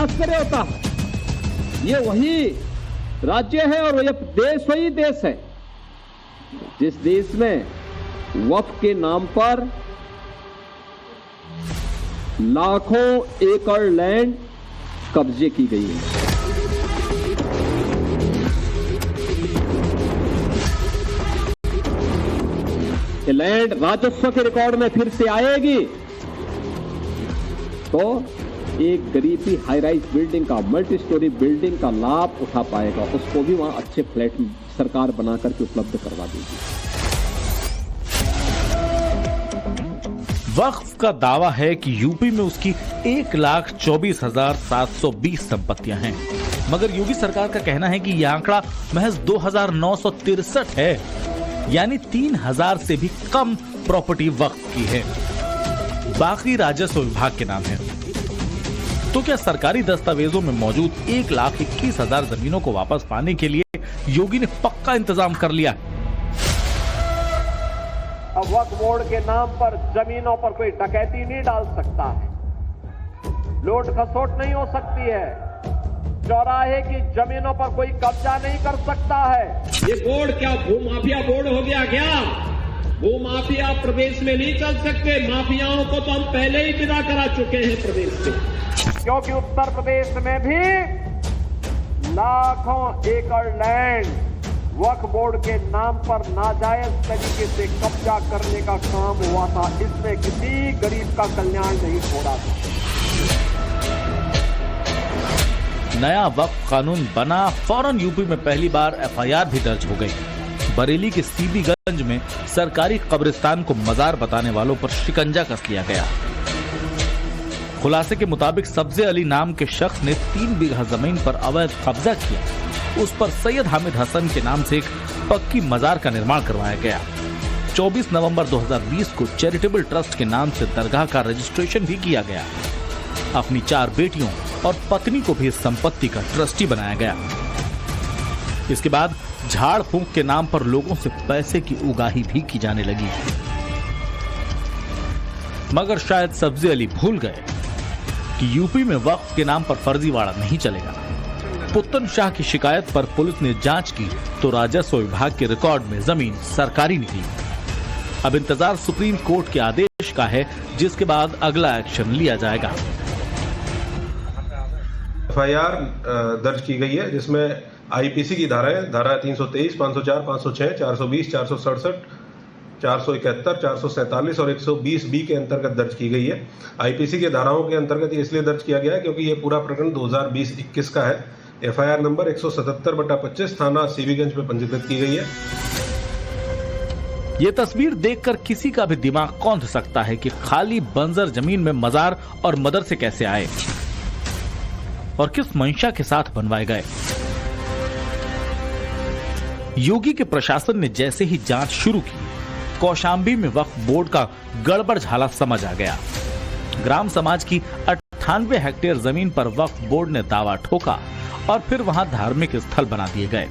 आश्चर्य होता है। ये वही राज्य है और ये देश वही देश है जिस देश में वक्फ के नाम पर लाखों एकड़ लैंड कब्जे की गई है। ये लैंड राजस्व के रिकॉर्ड में फिर से आएगी तो एक गरीबी हाई राइज बिल्डिंग का, मल्टी स्टोरी बिल्डिंग का लाभ उठा पाएगा। उसको भी वहां अच्छे फ्लैट सरकार बना करके उपलब्ध करवा देगी। वक्फ का दावा है कि यूपी में उसकी 1,24,720 संपत्तियां हैं, मगर योगी सरकार का कहना है कि यह आंकड़ा महज 2,963 है, यानी 3,000 से भी कम प्रॉपर्टी वक्फ की है। बाकी राजस्व विभाग के नाम है। तो क्या सरकारी दस्तावेजों में मौजूद 1,21,000 जमीनों को वापस पाने के लिए योगी ने पक्का इंतजाम कर लिया? अब वक्फ बोर्ड के नाम पर जमीनों पर कोई डकैती नहीं डाल सकता है, लूट खसोट नहीं हो सकती है, चौराहे की जमीनों पर कोई कब्जा नहीं कर सकता है। ये बोर्ड क्या भूमाफिया बोर्ड हो गया क्या? भूमाफिया प्रदेश में नहीं चल सकते। माफियाओं को तो हम पहले ही विदा करा चुके हैं प्रदेश से, क्योंकि उत्तर प्रदेश में भी लाखों एकड़ लैंड वक्फ बोर्ड के नाम पर नाजायज तरीके से कब्जा करने का काम हुआ था। इसमें किसी गरीब का कल्याण नहीं हो रहा था। नया वक्फ कानून बना, फौरन यूपी में पहली बार एफआईआर भी दर्ज हो गई। बरेली के सीबीगंज में सरकारी कब्रिस्तान को मजार बताने वालों पर शिकंजा कस लिया गया। खुलासे के मुताबिक सब्जे अली नाम के शख्स ने 3 बीघा जमीन पर अवैध कब्जा किया। उस पर सैयद हामिद हसन के नाम से एक पक्की मजार का निर्माण करवाया गया। 24 नवंबर 2020 को चैरिटेबल ट्रस्ट के नाम से दरगाह का रजिस्ट्रेशन भी किया गया। अपनी 4 बेटियों और पत्नी को भी इस संपत्ति का ट्रस्टी बनाया गया। इसके बाद झाड़ फूंक के नाम पर लोगों से पैसे की उगाही भी की जाने लगी। मगर शायद सब्जी अली भूल गए कि यूपी में वक्फ के नाम पर फर्जीवाड़ा नहीं चलेगा। पुत्तन शाह की शिकायत पर पुलिस ने जांच की तो राजस्व विभाग के रिकॉर्ड में जमीन सरकारी निकली। अब इंतजार सुप्रीम कोर्ट के आदेश का है, जिसके बाद अगला एक्शन लिया जाएगा। एफआईआर दर्ज की गई है, जिसमें आईपीसी की धाराएं, धारा 323, 504, 506, 420, 467, 471, 447 और 120B के अंतर्गत दर्ज की गई है। आईपीसी के धाराओं के अंतर्गत ये इसलिए दर्ज किया गया है क्योंकि ये पूरा प्रकरण 2020-21 का है। एफआईआर नंबर 177/25 थाना सीबीगंज में पंजीकृत की गई है। ये तस्वीर देखकर किसी का भी दिमाग कौंध सकता है कि खाली बंजर जमीन में मजार और मदरसे कैसे आए और किस मंशा के साथ बनवाए गए। योगी के प्रशासन ने जैसे ही जांच शुरू की, कौशाम्बी में वक्फ बोर्ड का गड़बड़ झाला समझ आ गया। ग्राम समाज की 98 हेक्टेयर जमीन पर वक्फ बोर्ड ने दावा ठोका और फिर वहां धार्मिक स्थल बना दिए गए।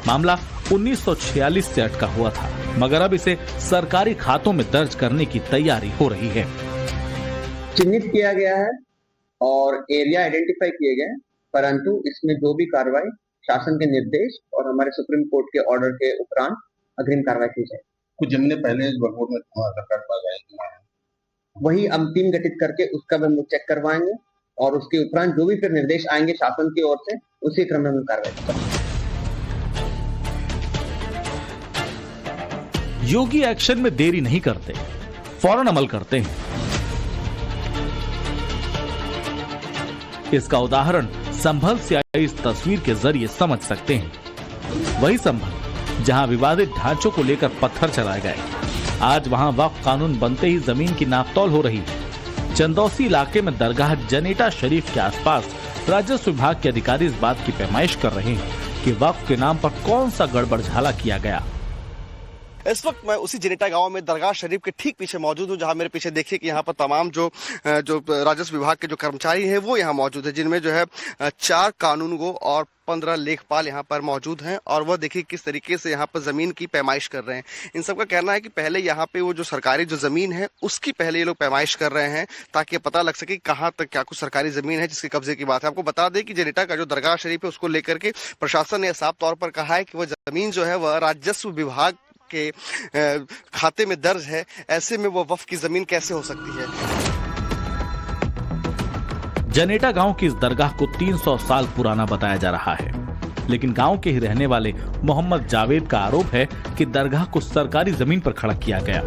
मामला 1946 से अटका हुआ था, मगर अब इसे सरकारी खातों में दर्ज करने की तैयारी हो रही है। चिन्हित किया गया है और एरिया आइडेंटिफाई किए गए, परंतु इसमें जो भी कार्रवाई शासन के निर्देश और हमारे सुप्रीम कोर्ट के ऑर्डर के उपरांत अग्रिम कार्रवाई की जाए। कुछ जमीनें पहले वक्फ बोर्ड में सरकार पास आई, वही हम टीम गठित करके उसका भी हम चेक करवाएंगे और उसके उपरांत जो भी फिर निर्देश आएंगे शासन की ओर से, उसी क्रम में हम कार्रवाई करेंगे। योगी एक्शन में देरी नहीं करते, फौरन अमल करते हैं। इसका उदाहरण संभल से आई इस तस्वीर के जरिए समझ सकते हैं। वही संभल जहां विवादित ढांचों को लेकर पत्थर चलाए गए, आज वहां वक्फ कानून बनते ही जमीन की नापतोल हो रही है। चंदौसी इलाके में दरगाह जनेटा शरीफ के आसपास राजस्व विभाग के अधिकारी इस बात की पैमाइश कर रहे हैं कि वक्फ के नाम पर कौन सा गड़बड़ झाला किया गया। इस वक्त मैं उसी जनेटा गांव में दरगाह शरीफ के ठीक पीछे मौजूद हूं, जहां मेरे पीछे देखिए कि यहाँ पर तमाम जो राजस्व विभाग के जो कर्मचारी हैं वो यहाँ मौजूद है, जिनमें जो है 4 कानूनगो और 15 लेखपाल यहाँ पर मौजूद हैं। और वह देखिए किस तरीके से यहाँ पर ज़मीन की पैमाइश कर रहे हैं। इन सब का कहना है कि पहले यहाँ पे वो जो सरकारी जो ज़मीन है उसकी पहले ये लोग पैमाइश कर रहे हैं, ताकि पता लग सके कहाँ तक क्या कुछ सरकारी ज़मीन है जिसके कब्जे की बात है। आपको बता दें कि जनेटा का जो दरगाह शरीफ है उसको लेकर के प्रशासन ने साफ तौर पर कहा है कि वह ज़मीन जो है वह राजस्व विभाग के खाते में दर्ज है। ऐसे में वह वक्फ की ज़मीन कैसे हो सकती है। जनेटा गांव की इस दरगाह को 300 साल पुराना बताया जा रहा है, लेकिन गांव के ही रहने वाले मोहम्मद जावेद का आरोप है कि दरगाह को सरकारी जमीन पर खड़ा किया गया।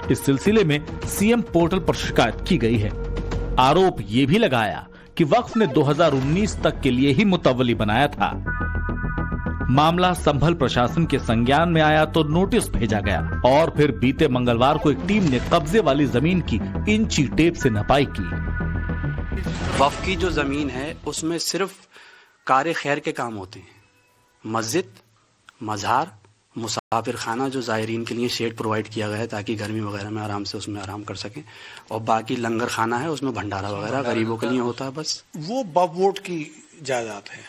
इस सिलसिले में सीएम पोर्टल पर शिकायत की गई है। आरोप ये भी लगाया कि वक्फ ने 2019 तक के लिए ही मुतव्वली बनाया था। मामला संभल प्रशासन के संज्ञान में आया तो नोटिस भेजा गया और फिर बीते मंगलवार को एक टीम ने कब्जे वाली जमीन की इंची टेप से नपाई की। वक्फ की जो जमीन है उसमें सिर्फ कारे खैर के काम होते हैं। मस्जिद, मज़ार, मुसाफिर खाना जो ज़ायरीन के लिए शेड प्रोवाइड किया गया है ताकि गर्मी वगैरह में आराम से उसमें आराम कर सकें, और बाकी लंगर खाना है उसमें भंडारा वगैरह गरीबों के लिए होता है। बस वो वक्फ बोर्ड की जायदाद है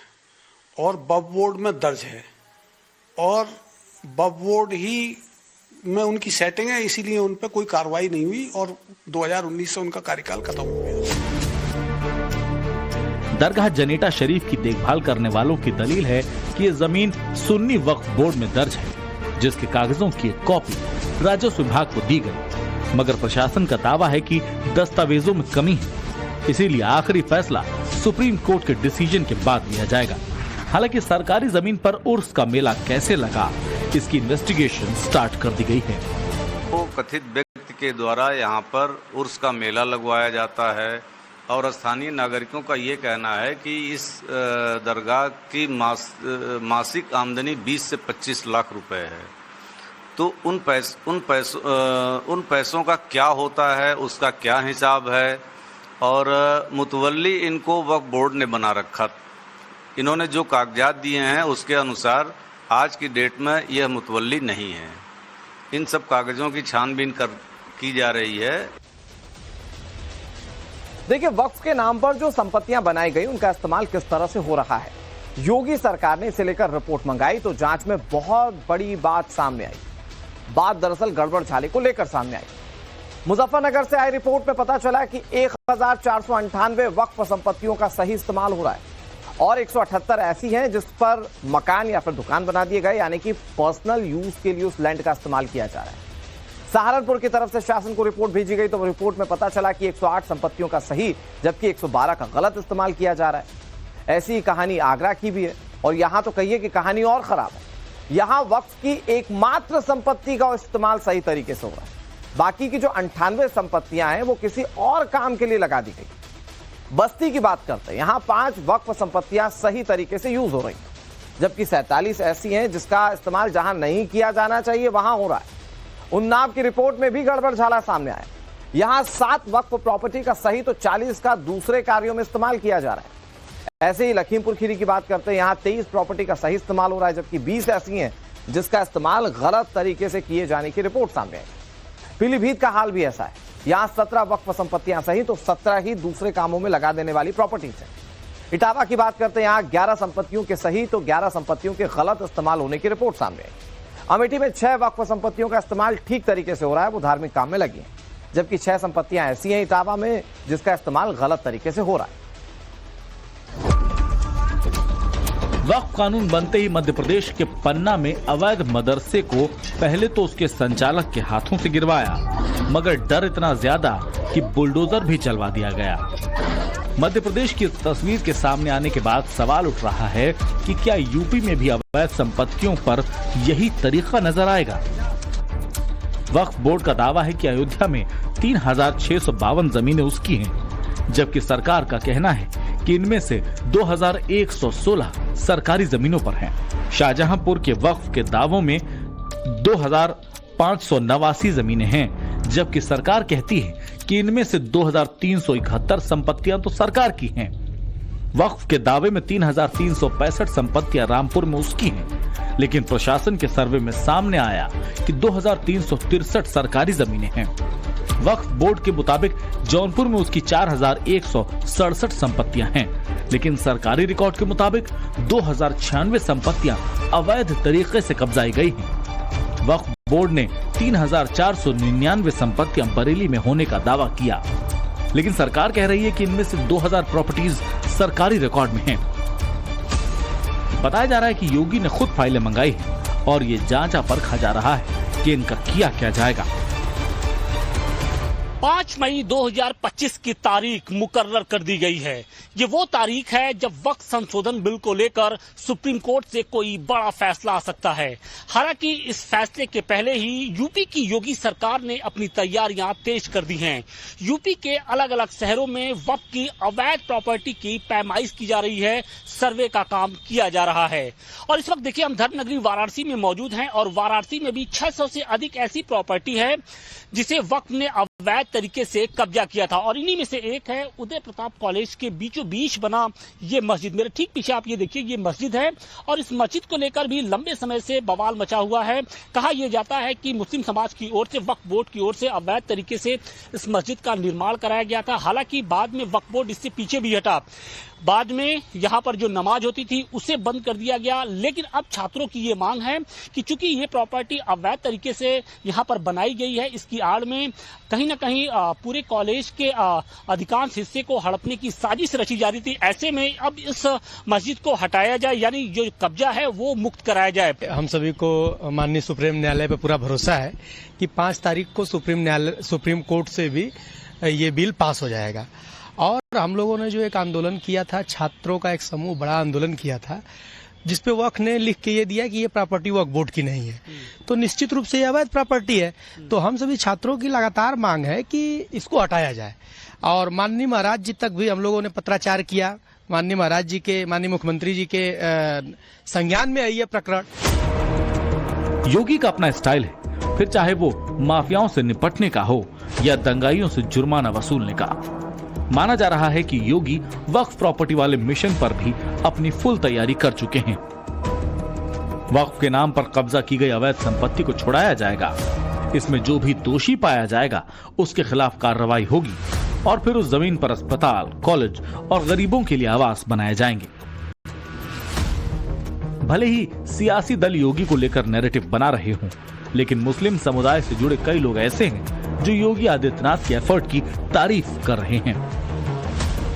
और वक्फ बोर्ड में दर्ज है और वक्फ बोर्ड ही में उनकी सेटिंग है, इसीलिए उन पर कोई कार्रवाई नहीं हुई और 2019 से उनका कार्यकाल खत्म हो गया। दरगाह जनेटा शरीफ की देखभाल करने वालों की दलील है कि ये जमीन सुन्नी वक्फ बोर्ड में दर्ज है, जिसके कागजों की एक कॉपी राजस्व विभाग को दी गई, मगर प्रशासन का दावा है कि दस्तावेजों में कमी है, इसीलिए आखिरी फैसला सुप्रीम कोर्ट के डिसीजन के बाद लिया जाएगा। हालांकि सरकारी जमीन पर उर्स का मेला कैसे लगा, इसकी इन्वेस्टिगेशन स्टार्ट कर दी गई है। वो कथित व्यक्ति के द्वारा यहाँ पर उर्स का मेला लगवाया जाता है और स्थानीय नागरिकों का ये कहना है कि इस दरगाह की मासिक आमदनी 20 से 25 लाख रुपए है। तो उन पैसों का क्या होता है, उसका क्या हिसाब है, और मुतवल्ली इनको वक्फ बोर्ड ने बना रखा। इन्होंने जो कागजात दिए हैं उसके अनुसार आज की डेट में यह मुतवल्ली नहीं है। इन सब कागजों की छानबीन की जा रही है। देखिए, वक्फ के नाम पर जो संपत्तियां बनाई गई उनका इस्तेमाल किस तरह से हो रहा है। योगी सरकार ने इसे लेकर रिपोर्ट मंगाई तो जांच में बहुत बड़ी बात सामने आई। बात दरअसल गड़बड़ झाले को लेकर सामने आई। मुजफ्फरनगर से आई रिपोर्ट में पता चला कि 1498 वक्फ संपत्तियों का सही इस्तेमाल हो रहा है और 178 ऐसी हैं जिस पर मकान या फिर दुकान बना दिए गए, यानी कि पर्सनल यूज के लिए उस लैंड का इस्तेमाल किया जा रहा है। सहारनपुर की तरफ से शासन को रिपोर्ट भेजी गई तो रिपोर्ट में पता चला कि 108 संपत्तियों का सही जबकि 112 का गलत इस्तेमाल किया जा रहा है। ऐसी कहानी आगरा की भी है और यहां तो कहिए कि कहानी और खराब है। यहां वक्फ की एकमात्र संपत्ति का इस्तेमाल सही तरीके से हो रहा है, बाकी की जो 98 संपत्तियां हैं वो किसी और काम के लिए लगा दी गई। बस्ती की बात करते हैं, यहां 5 वक्फ संपत्तियां सही तरीके से यूज हो रही हैं, जबकि 47 ऐसी हैं जिसका इस्तेमाल जहां नहीं किया जाना चाहिए वहां हो रहा है। उन्नाव की रिपोर्ट में भी गड़बड़ झाला सामने आया। यहां 7 वक्फ प्रॉपर्टी का सही तो 40 का दूसरे कार्यों में इस्तेमाल किया जा रहा है। ऐसे ही लखीमपुर खीरी की बात करते हैं, यहां 23 प्रॉपर्टी का सही इस्तेमाल हो रहा है जबकि 20 ऐसी हैं जिसका इस्तेमाल गलत तरीके से किए जाने की रिपोर्ट सामने आई। पीलीभीत का हाल भी ऐसा है, यहां 17 वक्फ संपत्तियां सही तो 17 ही दूसरे कामों में लगा देने वाली प्रॉपर्टीज है। इटावा की बात करते हैं, यहां 11 संपत्तियों के सही तो 11 संपत्तियों के गलत इस्तेमाल होने की रिपोर्ट सामने आई। अमेठी में 6 वक्फ संपत्तियों का इस्तेमाल ठीक तरीके से हो रहा है, वो धार्मिक काम में लगी है, जबकि 6 संपत्तियां ऐसी हैं इटावा में जिसका इस्तेमाल गलत तरीके से हो रहा है। वक्फ कानून बनते ही मध्य प्रदेश के पन्ना में अवैध मदरसे को पहले तो उसके संचालक के हाथों से गिरवाया, मगर डर इतना ज्यादा कि बुलडोजर भी चलवा दिया गया। मध्य प्रदेश की तस्वीर के सामने आने के बाद सवाल उठ रहा है कि क्या यूपी में भी अवैध संपत्तियों पर यही तरीका नजर आएगा। वक्फ बोर्ड का दावा है कि अयोध्या में 3652 जमीनें उसकी हैं, जबकि सरकार का कहना है कि इनमें से 2116 सरकारी जमीनों पर हैं। शाहजहांपुर के वक्फ के दावों में 2589 जमीनें हैं, जबकि सरकार कहती है कि इनमें से 2371 संपत्तियां तो सरकार की हैं। वक्फ के दावे में 3365 संपत्तियां रामपुर में उसकी हैं, लेकिन प्रशासन के सर्वे में सामने आया कि 2363 सरकारी जमीनें हैं। वक्फ बोर्ड के मुताबिक जौनपुर में उसकी 4167 संपत्तियां हैं, लेकिन सरकारी रिकॉर्ड के मुताबिक 2096 संपत्तियां अवैध तरीके से कब्जाई गई हैं। वक्फ बोर्ड ने 3499 संपत्तियां बरेली में होने का दावा किया, लेकिन सरकार कह रही है कि इनमें से 2000 प्रॉपर्टीज सरकारी रिकॉर्ड में हैं। बताया जा रहा है कि योगी ने खुद फाइलें मंगाई हैं और ये जांचा परखा जा रहा है कि इनका किया क्या जाएगा। 5 मई 2025 की तारीख मुकर्रर कर दी गई है। ये वो तारीख है जब वक्फ संशोधन बिल को लेकर सुप्रीम कोर्ट से कोई बड़ा फैसला आ सकता है। हालांकि इस फैसले के पहले ही यूपी की योगी सरकार ने अपनी तैयारियां तेज कर दी हैं। यूपी के अलग अलग शहरों में वक्फ की अवैध प्रॉपर्टी की पैमाइश की जा रही है, सर्वे का काम किया जा रहा है। और इस वक्त देखिए हम धर्मनगरी वाराणसी में मौजूद हैं और वाराणसी में भी 600 से अधिक ऐसी प्रॉपर्टी है जिसे वक्फ ने अवैध तरीके से कब्जा किया था। और इन्हीं में से एक है उदय प्रताप कॉलेज के बीचों बीच बना ये मस्जिद। मेरे ठीक पीछे आप ये देखिए, ये मस्जिद है और इस मस्जिद को लेकर भी लंबे समय से बवाल मचा हुआ है। कहा यह जाता है कि मुस्लिम समाज की ओर से, वक्फ बोर्ड की ओर से अवैध तरीके से इस मस्जिद का निर्माण कराया गया था। हालांकि बाद में वक्फ बोर्ड इससे पीछे भी हटा। बाद में यहाँ पर जो नमाज होती थी उसे बंद कर दिया गया। लेकिन अब छात्रों की ये मांग है कि चूंकि ये प्रॉपर्टी अवैध तरीके से यहाँ पर बनाई गई है, इसकी आड़ में कहीं ना कहीं पूरे कॉलेज के अधिकांश हिस्से को हड़पने की साजिश रची जा रही थी। ऐसे में अब इस मस्जिद को हटाया जाए, यानी जो कब्जा है वो मुक्त कराया जाए। हम सभी को माननीय सुप्रीम न्यायालय पर पूरा भरोसा है कि 5 तारीख को सुप्रीम कोर्ट से भी ये बिल पास हो जाएगा। और हम लोगों ने जो एक आंदोलन किया था, छात्रों का एक समूह बड़ा आंदोलन किया था, जिसपे वक्फ ने लिख के ये दिया कि ये प्रॉपर्टी वक्फ बोर्ड की नहीं है, तो निश्चित रूप से ये अवैध प्रॉपर्टी है। तो हम सभी छात्रों की लगातार मांग है कि इसको हटाया जाए। और माननीय महाराज जी तक भी हम लोगों ने पत्राचार किया। माननीय महाराज जी के, माननीय मुख्यमंत्री जी के संज्ञान में आई ये प्रकरण। योगी का अपना स्टाइल है, फिर चाहे वो माफियाओं से निपटने का हो या दंगाइयों से जुर्माना वसूलने का। माना जा रहा है कि योगी वक्फ प्रॉपर्टी वाले मिशन पर भी अपनी फुल तैयारी कर चुके हैं। वक्फ के नाम पर कब्जा की गई अवैध संपत्ति को छुड़ाया जाएगा। इसमें जो भी दोषी पाया जाएगा उसके खिलाफ कार्रवाई होगी और फिर उस जमीन पर अस्पताल, कॉलेज और गरीबों के लिए आवास बनाए जाएंगे। भले ही सियासी दल योगी को लेकर नैरेटिव बना रहे हों, लेकिन मुस्लिम समुदाय से जुड़े कई लोग ऐसे हैं जो योगी आदित्यनाथ के एफर्ट की तारीफ कर रहे हैं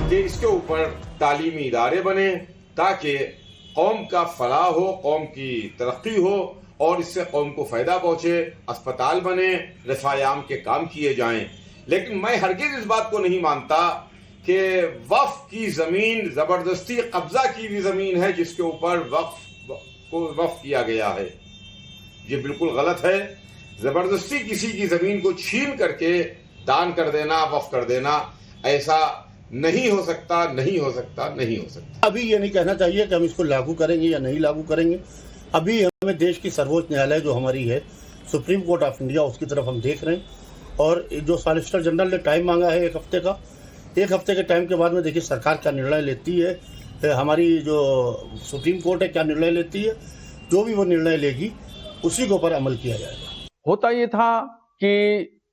कि इसके ऊपर तालीमी इदारे बने ताकि कौम का फलाह हो, कौम की तरक्की हो और इससे कौम को फायदा पहुंचे। अस्पताल बने, रफ़ाए आम के काम किए जाएं। लेकिन मैं हरगिज इस बात को नहीं मानता कि वक्फ की जमीन जबरदस्ती कब्जा की हुई जमीन है जिसके ऊपर वक्फ किया गया है। ये बिल्कुल गलत है। जबरदस्ती किसी की जमीन को छीन करके दान कर देना, वक्फ कर देना, ऐसा नहीं हो सकता, नहीं हो सकता, नहीं हो सकता। अभी ये नहीं कहना चाहिए कि हम इसको लागू करेंगे या नहीं लागू करेंगे। अभी हमें देश की सर्वोच्च न्यायालय जो हमारी है, सुप्रीम कोर्ट ऑफ इंडिया, उसकी तरफ हम देख रहे हैं। और जो सॉलिसिटर जनरल ने टाइम मांगा है 1 हफ्ते का, 1 हफ्ते के टाइम के बाद में देखिए सरकार क्या निर्णय लेती है, हमारी जो सुप्रीम कोर्ट है क्या निर्णय लेती है। जो भी वो निर्णय लेगी उसी के ऊपर अमल किया जाएगा। होता ये था कि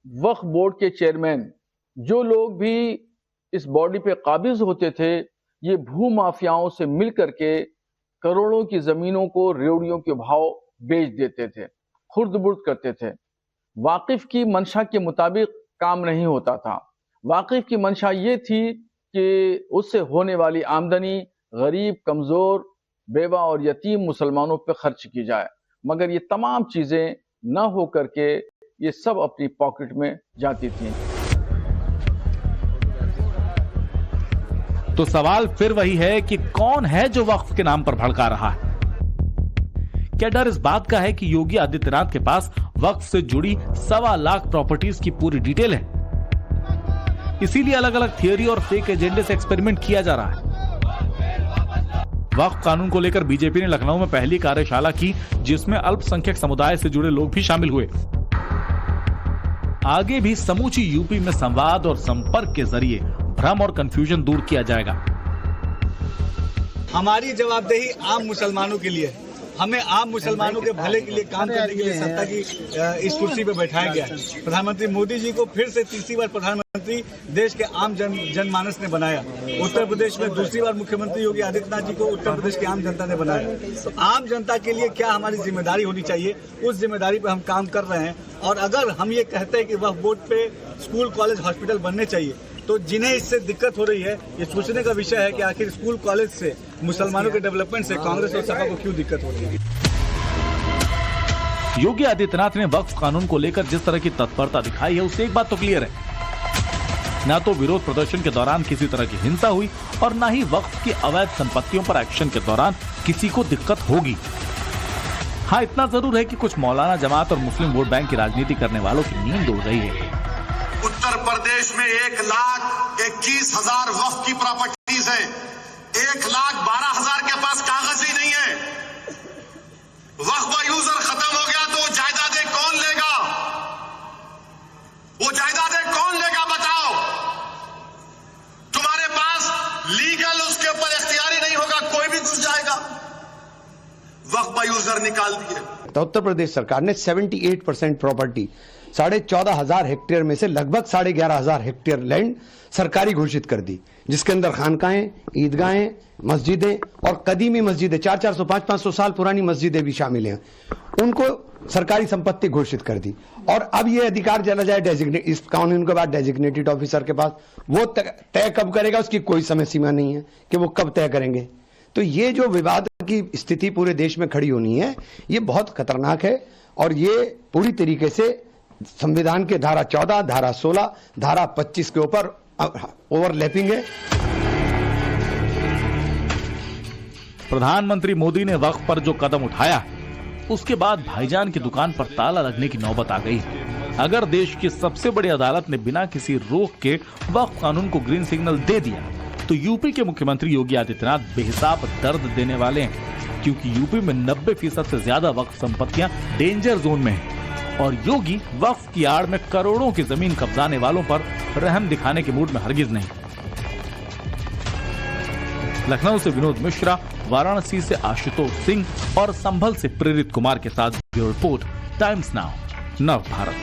वक्फ बोर्ड के चेयरमैन, जो लोग भी इस बॉडी पे काबिज होते थे, ये भू माफियाओं से मिल करके करोड़ों की जमीनों को रेवड़ियों के भाव बेच देते थे, खुर्द-बुर्द करते थे। वाकिफ की मंशा के मुताबिक काम नहीं होता था। वाकिफ की मंशा ये थी कि उससे होने वाली आमदनी गरीब, कमजोर, बेवा और यतीम मुसलमानों पर खर्च की जाए, मगर ये तमाम चीजें न हो करके ये सब अपनी पॉकेट में जाती थी। तो सवाल फिर वही है कि कौन है जो वक्फ के नाम पर भड़का रहा है? क्या डर इस बात का है कि योगी आदित्यनाथ के पास वक्फ से जुड़ी 1.25 लाख प्रॉपर्टीज की पूरी डिटेल है, इसीलिए अलग अलग थियोरी और फेक एजेंडे से एक्सपेरिमेंट किया जा रहा है। वक्फ कानून को लेकर बीजेपी ने लखनऊ में पहली कार्यशाला की, जिसमें अल्पसंख्यक समुदाय से जुड़े लोग भी शामिल हुए। आगे भी समूची यूपी में संवाद और संपर्क के जरिए भ्रम और कंफ्यूजन दूर किया जाएगा। हमारी जवाबदेही आम मुसलमानों के लिए, हमें आम मुसलमानों के भले के लिए काम करने के लिए सत्ता की इस कुर्सी पे बैठाया गया है। प्रधानमंत्री मोदी जी को फिर से तीसरी बार प्रधानमंत्री देश के आम जनमानस ने बनाया। उत्तर प्रदेश में दूसरी बार मुख्यमंत्री योगी आदित्यनाथ जी को उत्तर प्रदेश की आम जनता ने बनाया। तो आम जनता के लिए क्या हमारी जिम्मेदारी होनी चाहिए, उस जिम्मेदारी पर हम काम कर रहे हैं। और अगर हम ये कहते हैं कि वक्फ बोर्ड पे स्कूल, कॉलेज, हॉस्पिटल बनने चाहिए, तो जिन्हें इससे दिक्कत हो रही है, ये सोचने का विषय है कि आखिर स्कूल, कॉलेज से मुसलमानों के डेवलपमेंट से कांग्रेस और सपा को क्यों दिक्कत हो रही है। योगी आदित्यनाथ ने वक्फ कानून को लेकर जिस तरह की तत्परता दिखाई है, उससे एक बात तो क्लियर है, न तो विरोध प्रदर्शन के दौरान किसी तरह की हिंसा हुई और न ही वक्फ की अवैध संपत्तियों पर एक्शन के दौरान किसी को दिक्कत होगी। हाँ, इतना जरूर है कि कुछ मौलाना जमात और मुस्लिम वोट बैंक की राजनीति करने वालों की नींद उड़ रही है। उत्तर प्रदेश में 1,21,000 वक्फ की प्रॉपर्टीज है। 1,12,000 के पास कागज ही नहीं है। वक्फ यूजर खत्म हो गया तो जायदादें कौन लेगा? वो जायदादें कौन लेगा बताओ? तुम्हारे पास लीगल उसके ऊपर इख्तियारी नहीं होगा, कोई भी घुस जाएगा। वक्फ यूजर निकाल दिए। तो उत्तर प्रदेश सरकार ने 78% प्रॉपर्टी 14,500 हेक्टेयर में से लगभग 11,500 हेक्टेयर लैंड सरकारी घोषित कर दी, जिसके अंदर खानकाहें, ईदगाहें, मस्जिदें और कदीमी मस्जिदें 400, 500 साल पुरानी मस्जिदें भी शामिल हैं, उनको सरकारी संपत्ति घोषित कर दी। और अब ये अधिकार चला जाए डेजिग्नेट, इस कानून के बाद डेजिग्नेटेड ऑफिसर के पास, वो तय कब करेगा उसकी कोई समय सीमा नहीं है कि वो कब तय करेंगे। तो ये जो विवाद की स्थिति पूरे देश में खड़ी होनी है, ये बहुत खतरनाक है और ये पूरी तरीके से संविधान के धारा 14, धारा 16, धारा 25 के ऊपर ओवरलैपिंग है। प्रधानमंत्री मोदी ने वक्फ पर जो कदम उठाया, उसके बाद भाईजान की दुकान पर ताला लगने की नौबत आ गई। अगर देश की सबसे बड़ी अदालत ने बिना किसी रोक के वक्फ कानून को ग्रीन सिग्नल दे दिया, तो यूपी के मुख्यमंत्री योगी आदित्यनाथ बेहिसाब दर्द देने वाले हैं, क्योंकि यूपी में 90% से ज्यादा वक्फ संपत्तियां डेंजर जोन में हैं और योगी वक्फ की आड़ में करोड़ों की जमीन कब्जाने वालों पर रहम दिखाने के मूड में हरगिज नहीं। लखनऊ से विनोद मिश्रा, वाराणसी से आशुतोष सिंह और संभल से प्रेरित कुमार के साथ ब्यूरो रिपोर्ट, टाइम्स नाउ, नव भारत।